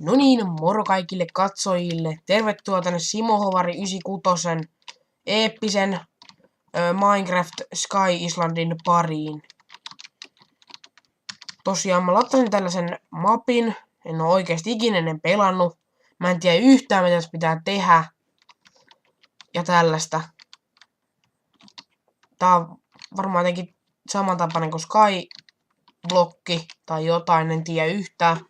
No niin, moro kaikille katsojille. Tervetuloa tänne Simo Hovari 96 eeppisen Minecraft Sky Islandin pariin. Tosiaan mä latasin tällaisen mapin. En oo oikeesti ikinä ennen pelannut. Mä en tiedä yhtään mitä tässä pitää tehdä. Ja tällaista. Tää on varmaan jotenkin samantapainen kuin Sky-blokki tai jotain, en tiedä yhtään.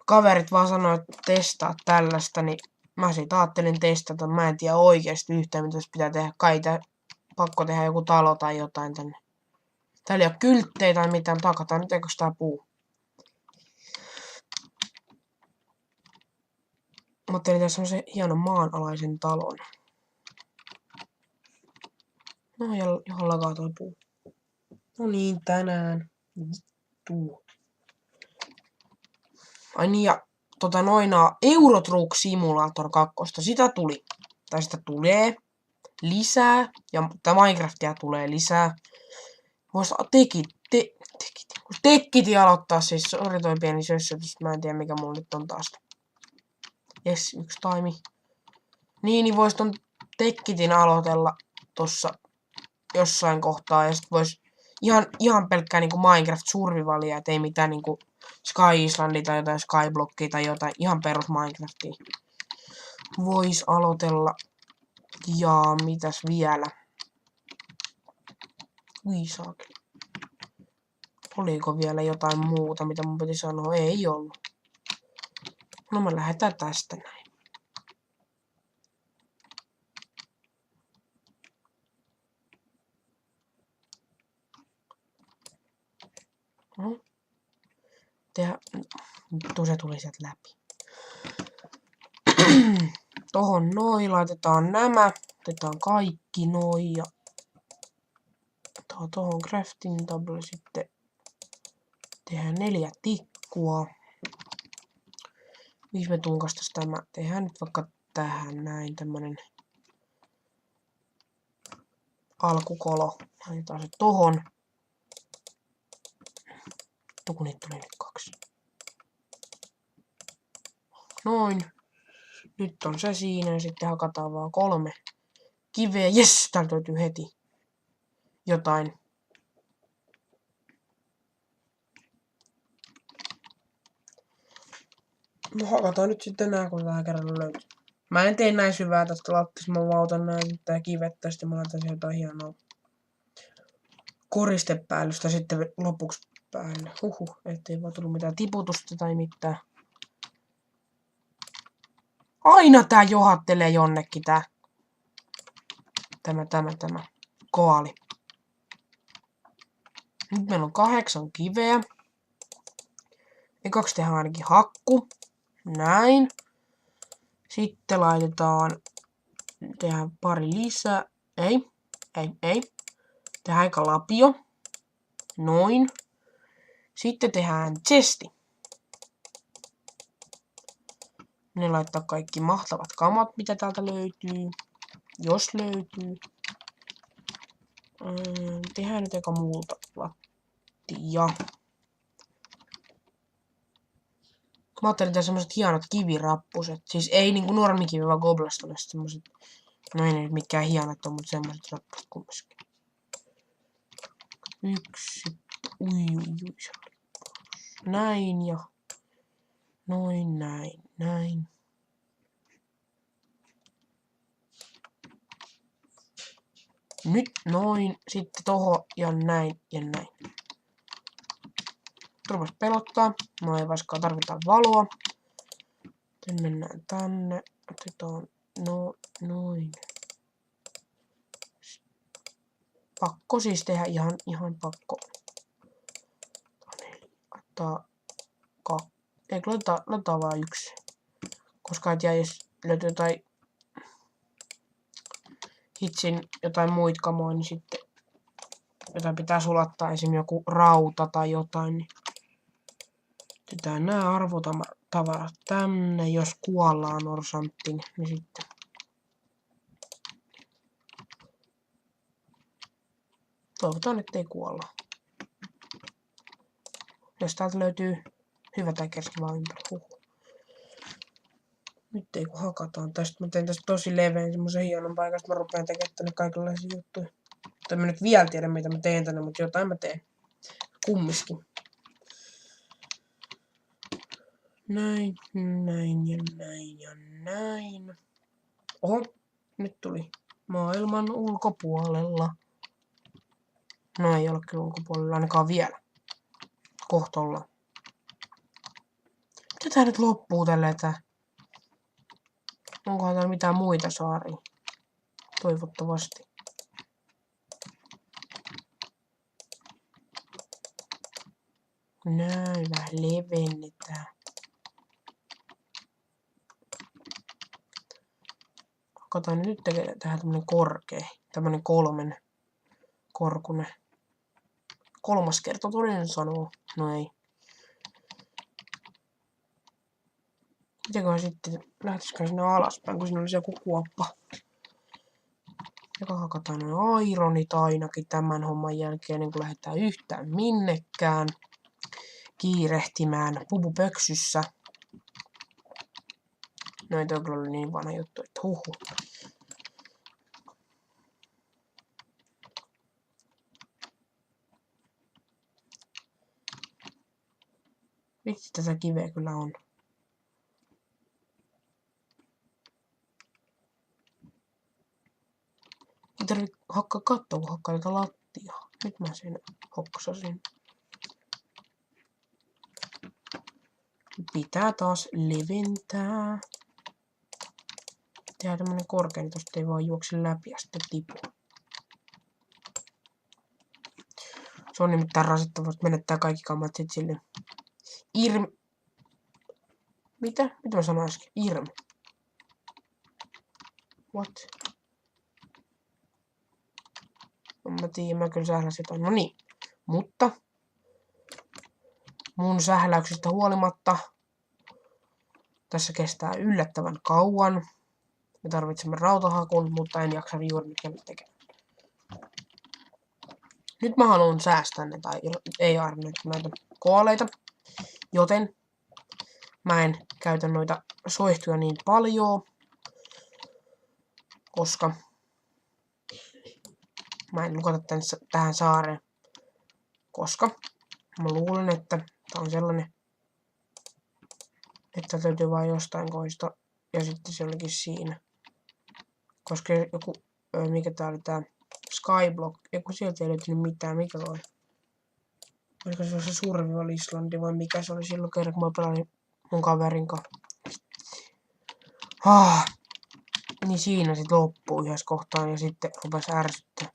Kaverit vaan sanoi, että testaa tällaista, niin mä siitä ajattelin testata. Mä en tiedä oikeesti yhtään, mitä tässä pitää tehdä. Kai pakko tehdä joku talo tai jotain tänne. Täällä ei oo kylttejä tai mitään. Takataan nyt, eikös tää puu. Mä ajattelin tehdä semmosen hienon maanalaisen talon. No, johon lakaa toi puu. No niin, tänään. Tuu. Ai niin, ja Euro Truck Simulator 2, sitä tuli. Tai sitä tulee lisää. Ja Minecraftia tulee lisää. Vois tekkiti aloittaa siis. Sori toi pieni sössötys. Mä en tiedä mikä mulla nyt on taas. Jes, yksi taimi. Niin vois ton tekkitin aloitella tossa jossain kohtaa. Ja sit vois ihan pelkkää niinku Minecraft survivalia. Et ei mitään niinku Sky Islandia tai jotain Skyblockia tai jotain ihan perus Minecraftia. Vois aloitella. Ja mitäs vielä? Viisaakeli. Oliko vielä jotain muuta, mitä mun piti sanoa? Ei ollut. No me lähdetään tästä näin. No. Se tuli sieltä läpi. Tohon noin laitetaan nämä. Otetaan kaikki noin ja tohon crafting table sitten tehdään 4 tikkua. Mihin me tunkastais tämä? Tehdään nyt vaikka tähän näin tämmönen alkukolo. Laitetaan se tohon. Joku niitä tuli nyt 2. Noin. Nyt on se siinä ja sitten hakataan vaan 3 kiveä. Jes, täältä löytyy heti jotain. No hakataan nyt sitten nää, kun tää kerran löytyy. Mä en tee näin syvää tästä lattiasta, mä vaan otan tää kivettä, sitten mä laitan siihen jotain hienoa koristepäällystä sitten lopuksi päälle. Ettei vaan tullut mitään tiputusta tai mitään. Aina tää johattelee jonnekin tämä koali. Nyt meillä on 8 kiveä. Ekaksi tehdään ainakin hakku. Näin. Sitten tehdään pari lisää. Ei. Tehdään aika lapio. Noin. Sitten tehdään chesti. Ne laittaa kaikki mahtavat kamat, mitä täältä löytyy. Jos löytyy. Tehdään nyt eka muulta lattia. Mä ajattelin tehdä semmoset hienot kivirappuset. Siis ei niinku normikivi, vaan Goblestonesta semmoset. No ei ne mikään hienot on, mut semmoset rappuset kumminkin. 1. Ui. Näin ja noin näin. Nyt noin, sitten toho ja näin. Rupes pelottaa. No ei vaskaan, tarvitaan valoa. Sitten mennään tänne. Otetaan noin. Pakko siis tehdä ihan pakko. Eikö laitetaan vaan 1. Koska et jää, jos löytyy jotain hitsin jotain muita kamoja, niin sitten jotain pitää sulattaa, esim. Joku rauta tai jotain, niin otetaan nämä arvotavarat tänne, jos kuollaan or something, niin sitten toivotaan, ettei kuolla. Jos täältä löytyy Hyvä, tää kerski vaan ympäri. Nyt ei kun hakataan tästä. Mä teen tästä tosi leveän semmosen hienon paikan, mä rupean tekemään tänne kaikenlaisia juttuja. Tai mä nyt vielä tiedä mitä mä teen tänne, mutta jotain mä teen. Kummiskin. Näin, näin ja näin ja näin. Oho, nyt tuli maailman ulkopuolella. No ei ole kyllä ulkopuolella ainakaan vielä. Kohta ollaan. Mitä tää nyt loppuu tälleen tää? Onkohan täällä mitään muita saaria? Toivottavasti. Näin, vähän levennetään. Katsotaan nyt tehdään tämmönen korkea. Tämmönen 3 korkunen. 3. kerta todennäköisesti sanoo. No ei. Mitenköhän sitten lähtisikö sinne alaspäin, kun siinä olisi joku kuoppa. Joka hakataan noin ironit ainakin tämän homman jälkeen, niin kun lähdetään yhtään minnekään kiirehtimään pupupöksyssä. No ei toi kyllä oli niin vanha juttu, että huhu. Vitsi tätä kiveä kyllä on. Ei tarvitse hakkaa kattoa, kun hakkaa tätä lattiaa. Nyt mä sen hoksasin. Pitää taas leventää. Tehdään tämmönen korkea, niin tosta ei vaan juokse läpi ja sitten tipu. Se on nimittäin rasittavaa, että menettää kaikki kammat sit sille. Mitä? Mitä mä sanoin äsken? What? En mä tiedä, mä kyllä sähläsin ton. No niin. Mutta mun sähläyksistä huolimatta tässä kestää yllättävän kauan. Me tarvitsemme rautahakun, mutta en jaksa juuri mikään tekemään. Nyt mä haluan säästää ne, tai ei näitä koaleita, joten mä en käytä noita soihtuja niin paljon, koska mä en lukata tähän saareen, koska mä luulen, että tää on sellainen, että täytyy vain jostain koista ja sitten se olikin siinä. Koska joku, mikä tää oli tää Skyblock, joku sieltä ei löytynyt mitään, mikä oli? Oliko se se Survival Islandi vai mikä se oli silloin kerran, kun mä pelasin mun kaverin kanssa. Niin siinä sit loppuu yhdessä kohtaan ja sitten rupes ärsyttää.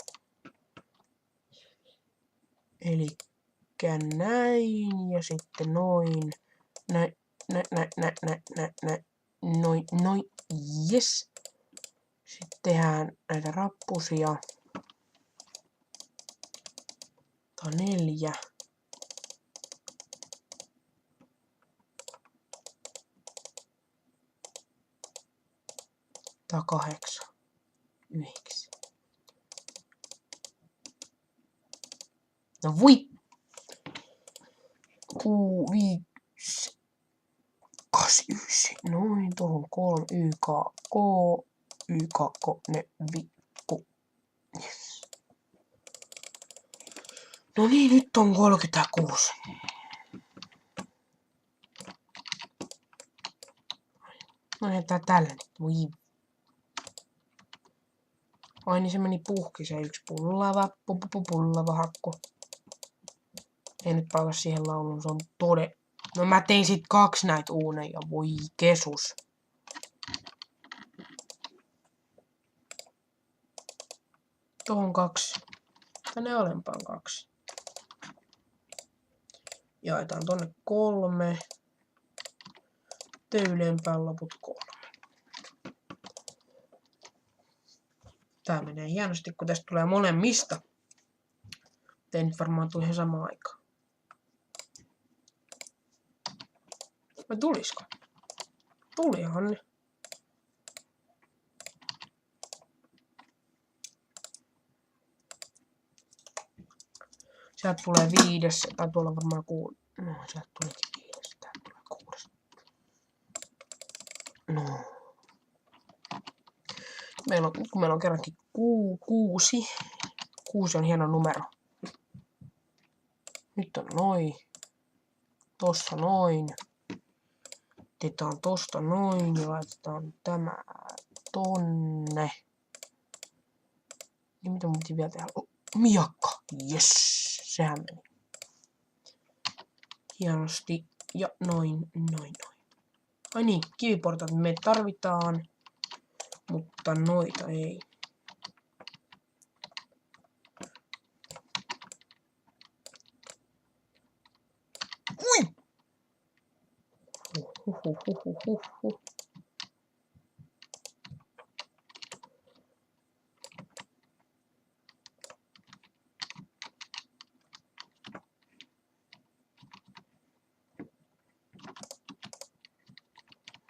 Elikkä näin ja sitten noin. Noin. Yes. Sitten tehdään näitä rappusia. Tää on 4. Tää on 8. 9. No voi! 6, 5, 8, 9. Noin tuohon 3 YK, ne vikku. Yes. No niin, nyt on 36. No jätää tällä nyt. Voi. Ai niin se meni puhki se yksi pullava hakku. Ei nyt palata siihen lauluun, se on No mä tein sit 2 näitä uuneja, voi kesus. Tuohon 2. Tänne alempaan 2. Jaetaan tonne 3. Ylempään loput 3. Tää menee hienosti, kun tästä tulee molemmista. Tein nyt varmaan tuli ihan samaan aikaan. Vai tulisko? Tulihan ne. Sieltä tulee 5. Tai tuolla varmaan 6. No, sieltä tulikin 5. Meillä on kerrankin 6. 6 on hieno numero. Nyt on noin. Tossa noin. Otetaan tosta noin ja laitetaan tämä tonne. Ja mitä mun piti vielä tehdä? Miakka! Yes! Sehän meni. Hienosti. Ja noin. Ai niin, kiviportaat me tarvitaan. Mutta noita ei. Ui! Huhhuhuhuhuhu.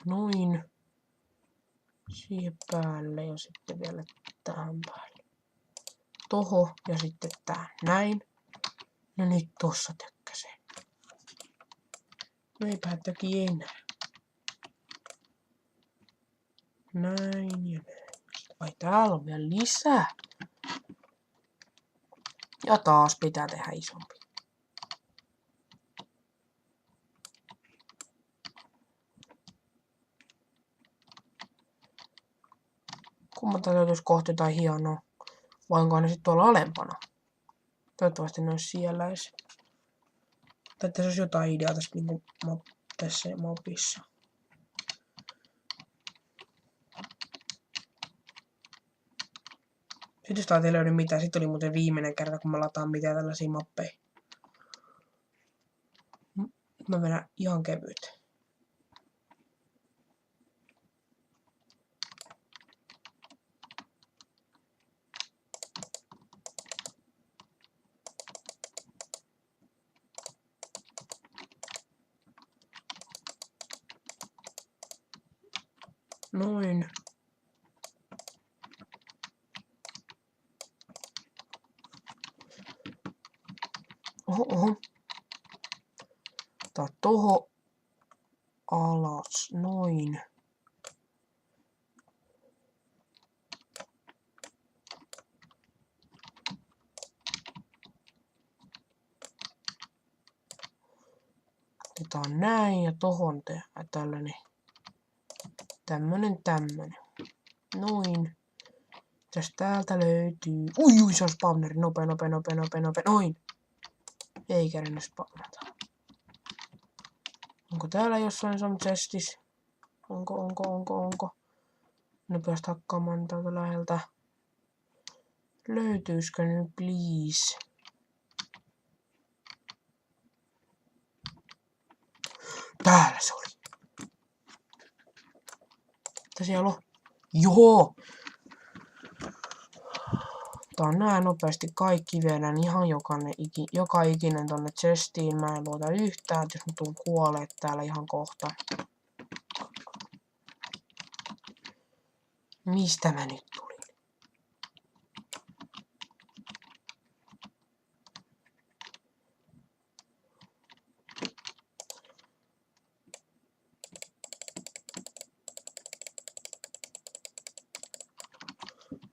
Noin. Siihen päälle ja sitten vielä tähän päälle. Toho ja sitten tää. Näin. No nyt tossa tökkäsee. No eipä töki enää. Näin ja näin. Ai täällä on vielä lisää. Ja taas pitää tehdä isompi. Kummalta löytyisi kohti tai hienoa. Vai onko ne sitten tuolla alempana? Toivottavasti ne olisi siellä edes. Tai tässä olisi jotain ideaa tässä, niinku tässä mapissa. Sitten jos täältä ei löydy mitään, sitten oli muuten viimeinen kerta, kun mä lataan mitään tällaisia mappeja. Mä vedän ihan kevyt. Noin. Oho. Tää toho alas. Noin. Otetaan näin ja tohon tehdään tällainen. Tämmönen. Noin. Mitäs täältä löytyy? Ui, se on spawneri. Nopea. Noin. Ei kerinyt spawnata. Onko täällä jossain some chestis? Onko? Nopeasti hakkaamaan täältä läheltä. Löytyisikö nyt, please? Täällä se oli. Mitä siellä on? Joo! Otetaan nää nopeasti kaikki, viedään ihan joka ikinen tonne chestiin. Mä en luota yhtään, että jos mä tuun kuoleet täällä ihan kohta. Mistä mä nyt tulin?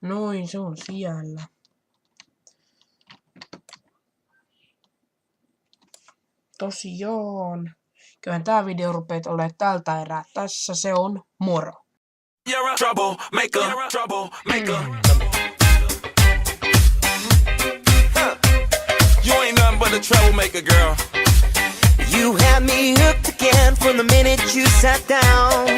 Noin, se on siellä. Tosiaan. Kyllähän tää video rupeaa olemaan tältä erää. Tässä se on, moro. You're a troublemaker. You ain't nothing but a troublemaker, girl. You had me hooked again from the minute you sat down.